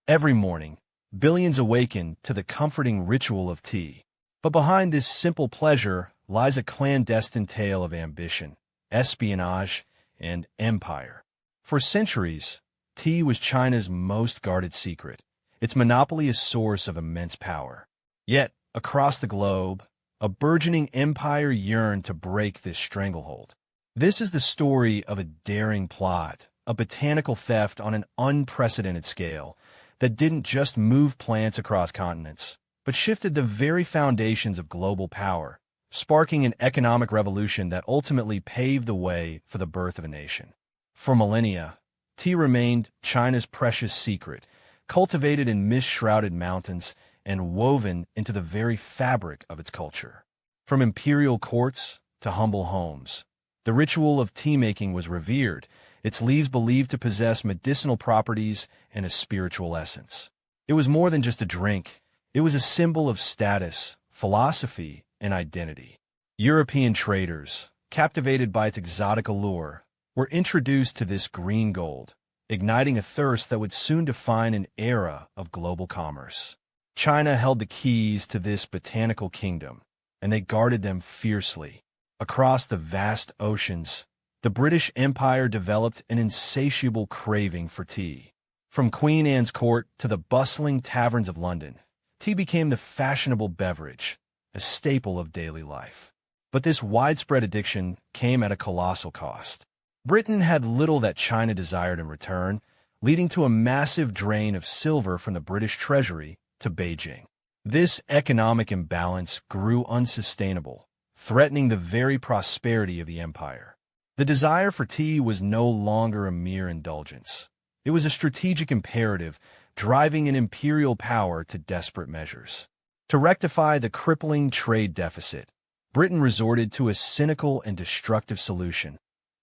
Every morning, billions awaken to the comforting ritual of tea. But behind this simple pleasure lies a clandestine tale of ambition, espionage, and empire. For centuries, tea was China's most guarded secret, its monopoly a source of immense power. Yet, across the globe, a burgeoning empire yearned to break this stranglehold. This is the story of a daring plot, a botanical theft on an unprecedented scale that didn't just move plants across continents, but shifted the very foundations of global power, sparking an economic revolution that ultimately paved the way for the birth of a nation. For millennia, tea remained China's precious secret, cultivated in mist-shrouded mountains and woven into the very fabric of its culture. From imperial courts to humble homes, the ritual of tea-making was revered, its leaves believed to possess medicinal properties and a spiritual essence. It was more than just a drink. It was a symbol of status, philosophy, and identity. European traders, captivated by its exotic allure, were introduced to this green gold, igniting a thirst that would soon define an era of global commerce. China held the keys to this botanical kingdom, and they guarded them fiercely. Across the vast oceans, the British Empire developed an insatiable craving for tea. From Queen Anne's court to the bustling taverns of London, tea became the fashionable beverage, a staple of daily life. But this widespread addiction came at a colossal cost. Britain had little that China desired in return, leading to a massive drain of silver from the British treasury to Beijing. This economic imbalance grew unsustainable, threatening the very prosperity of the empire. The desire for tea was no longer a mere indulgence. It was a strategic imperative, driving an imperial power to desperate measures. To rectify the crippling trade deficit, Britain resorted to a cynical and destructive solution: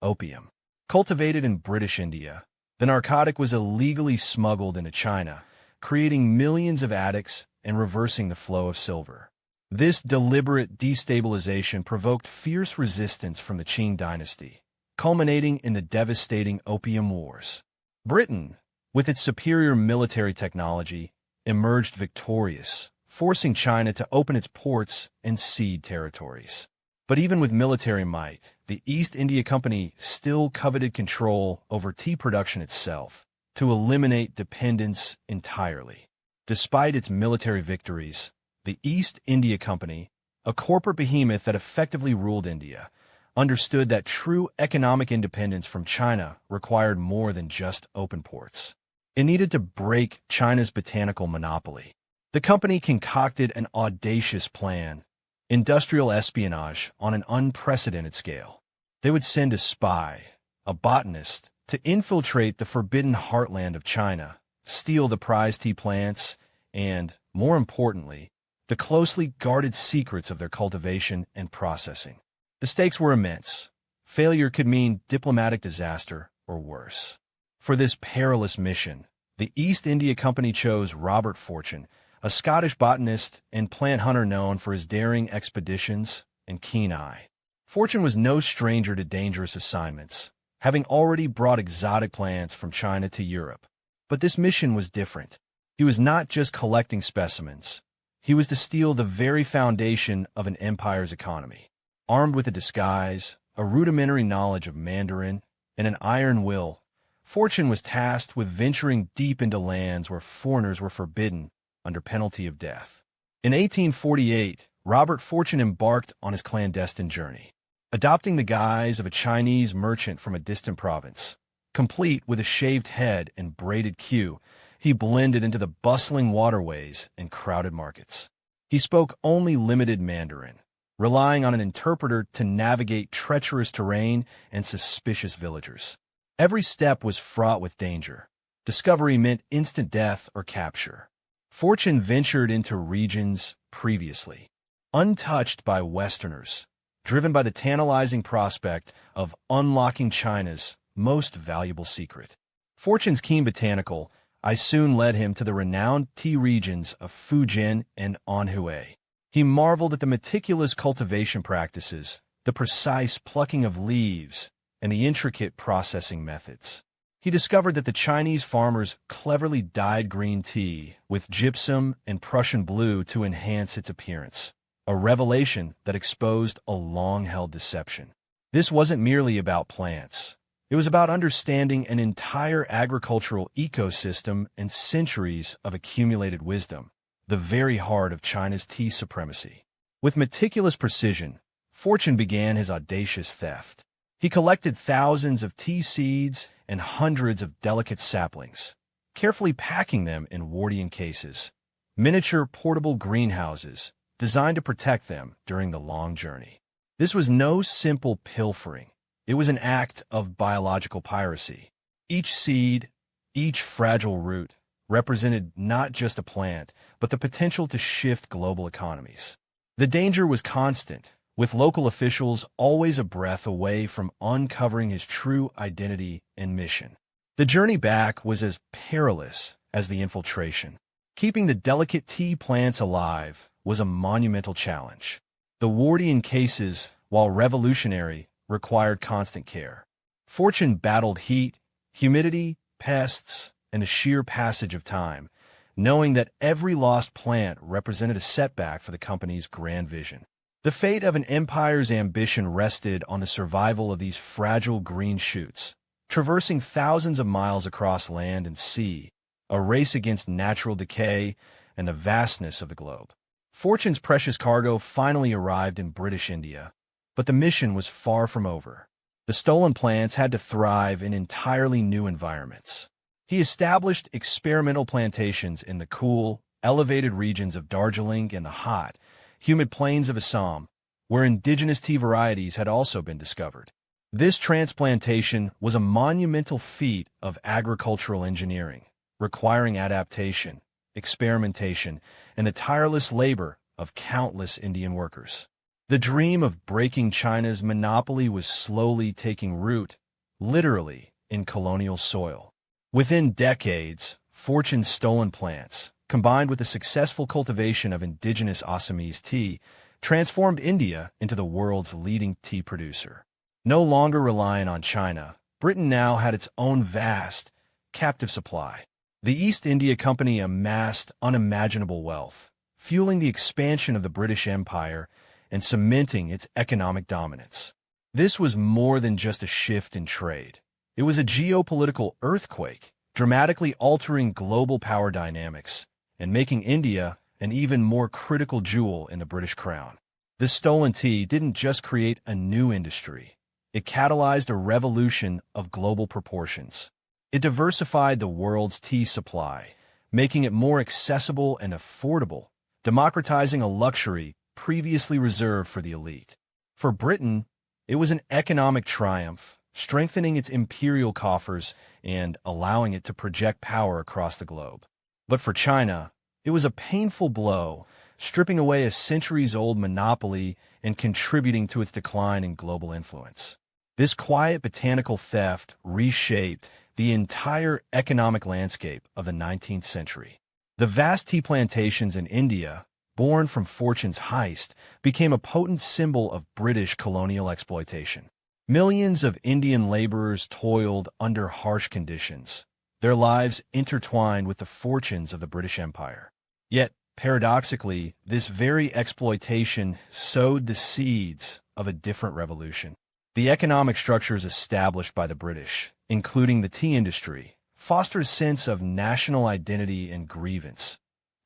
opium. Cultivated in British India, the narcotic was illegally smuggled into China, creating millions of addicts and reversing the flow of silver. This deliberate destabilization provoked fierce resistance from the Qing dynasty, culminating in the devastating Opium Wars. Britain, with its superior military technology, emerged victorious, forcing China to open its ports and cede territories. But even with military might, the East India Company still coveted control over tea production itself, to eliminate dependence entirely. Despite its military victories, the East India Company, a corporate behemoth that effectively ruled India, understood that true economic independence from China required more than just open ports. It needed to break China's botanical monopoly. The company concocted an audacious plan: industrial espionage on an unprecedented scale. They would send a spy, a botanist, to infiltrate the forbidden heartland of China, steal the prized tea plants, and, more importantly, the closely guarded secrets of their cultivation and processing. The stakes were immense. Failure could mean diplomatic disaster or worse. For this perilous mission, the East India Company chose Robert Fortune, a Scottish botanist and plant hunter known for his daring expeditions and keen eye. Fortune was no stranger to dangerous assignments, having already brought exotic plants from China to Europe. But this mission was different. He was not just collecting specimens. He was to steal the very foundation of an empire's economy. Armed with a disguise, a rudimentary knowledge of Mandarin, and an iron will, Fortune was tasked with venturing deep into lands where foreigners were forbidden under penalty of death. In 1848, Robert Fortune embarked on his clandestine journey. Adopting the guise of a Chinese merchant from a distant province, complete with a shaved head and braided queue, he blended into the bustling waterways and crowded markets. He spoke only limited Mandarin, relying on an interpreter to navigate treacherous terrain and suspicious villagers. Every step was fraught with danger. Discovery meant instant death or capture. Fortune ventured into regions previously untouched by Westerners, driven by the tantalizing prospect of unlocking China's most valuable secret. Fortune's keen botanical eye soon led him to the renowned tea regions of Fujian and Anhui. He marveled at the meticulous cultivation practices, the precise plucking of leaves, and the intricate processing methods. He discovered that the Chinese farmers cleverly dyed green tea with gypsum and Prussian blue to enhance its appearance, a revelation that exposed a long-held deception. This wasn't merely about plants. It was about understanding an entire agricultural ecosystem and centuries of accumulated wisdom, the very heart of China's tea supremacy. With meticulous precision, Fortune began his audacious theft. He collected thousands of tea seeds and hundreds of delicate saplings, carefully packing them in Wardian cases, miniature portable greenhouses designed to protect them during the long journey. This was no simple pilfering. It was an act of biological piracy. Each seed, each fragile root, represented not just a plant, but the potential to shift global economies. The danger was constant, with local officials always a breath away from uncovering his true identity and mission. The journey back was as perilous as the infiltration. Keeping the delicate tea plants alive was a monumental challenge. The Wardian cases, while revolutionary, required constant care. Fortune battled heat, humidity, pests, and the sheer passage of time, knowing that every lost plant represented a setback for the company's grand vision. The fate of an empire's ambition rested on the survival of these fragile green shoots, traversing thousands of miles across land and sea, a race against natural decay and the vastness of the globe. Fortune's precious cargo finally arrived in British India, but the mission was far from over. The stolen plants had to thrive in entirely new environments. He established experimental plantations in the cool, elevated regions of Darjeeling and the hot, humid plains of Assam, where indigenous tea varieties had also been discovered. This transplantation was a monumental feat of agricultural engineering, requiring adaptation, experimentation, and the tireless labor of countless Indian workers. The dream of breaking China's monopoly was slowly taking root, literally, in colonial soil. Within decades, Fortune's stolen plants, combined with the successful cultivation of indigenous Assamese tea, transformed India into the world's leading tea producer. No longer reliant on China, Britain now had its own vast, captive supply. The East India Company amassed unimaginable wealth, fueling the expansion of the British Empire and cementing its economic dominance. This was more than just a shift in trade. It was a geopolitical earthquake, dramatically altering global power dynamics and making India an even more critical jewel in the British crown. This stolen tea didn't just create a new industry. It catalyzed a revolution of global proportions. It diversified the world's tea supply, making it more accessible and affordable, democratizing a luxury previously reserved for the elite. For Britain, it was an economic triumph, strengthening its imperial coffers and allowing it to project power across the globe. But for China, it was a painful blow, stripping away a centuries-old monopoly and contributing to its decline in global influence. This quiet botanical theft reshaped the entire economic landscape of the 19th century. The vast tea plantations in India, born from Fortune's Heist, became a potent symbol of British colonial exploitation. Millions of Indian laborers toiled under harsh conditions, their lives intertwined with the fortunes of the British Empire. Yet, paradoxically, this very exploitation sowed the seeds of a different revolution. The economic structures established by the British, including the tea industry, fostered a sense of national identity and grievance,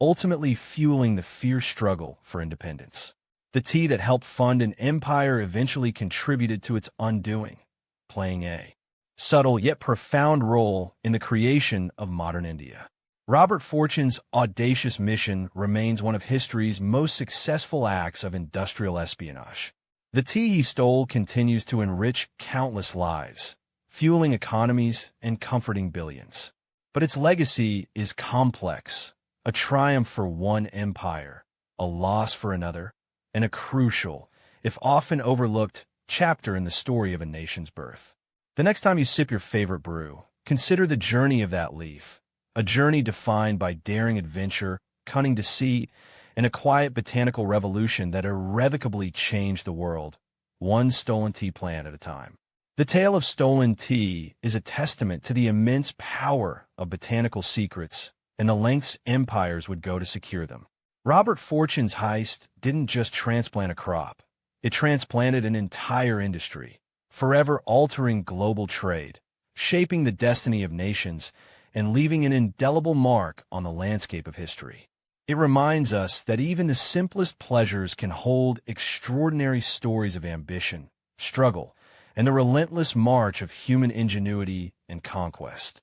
ultimately fueling the fierce struggle for independence. The tea that helped fund an empire eventually contributed to its undoing, playing a subtle yet profound role in the creation of modern India. Robert Fortune's audacious mission remains one of history's most successful acts of industrial espionage. The tea he stole continues to enrich countless lives, fueling economies and comforting billions. But its legacy is complex, a triumph for one empire, a loss for another, and a crucial, if often overlooked, chapter in the story of a nation's birth. The next time you sip your favorite brew, consider the journey of that leaf, a journey defined by daring adventure, cunning deceit, and a quiet botanical revolution that irrevocably changed the world, one stolen tea plant at a time. The tale of stolen tea is a testament to the immense power of botanical secrets and the lengths empires would go to secure them. Robert Fortune's Heist didn't just transplant a crop. It transplanted an entire industry, forever altering global trade, shaping the destiny of nations, and leaving an indelible mark on the landscape of history. It reminds us that even the simplest pleasures can hold extraordinary stories of ambition, struggle, and the relentless march of human ingenuity and conquest.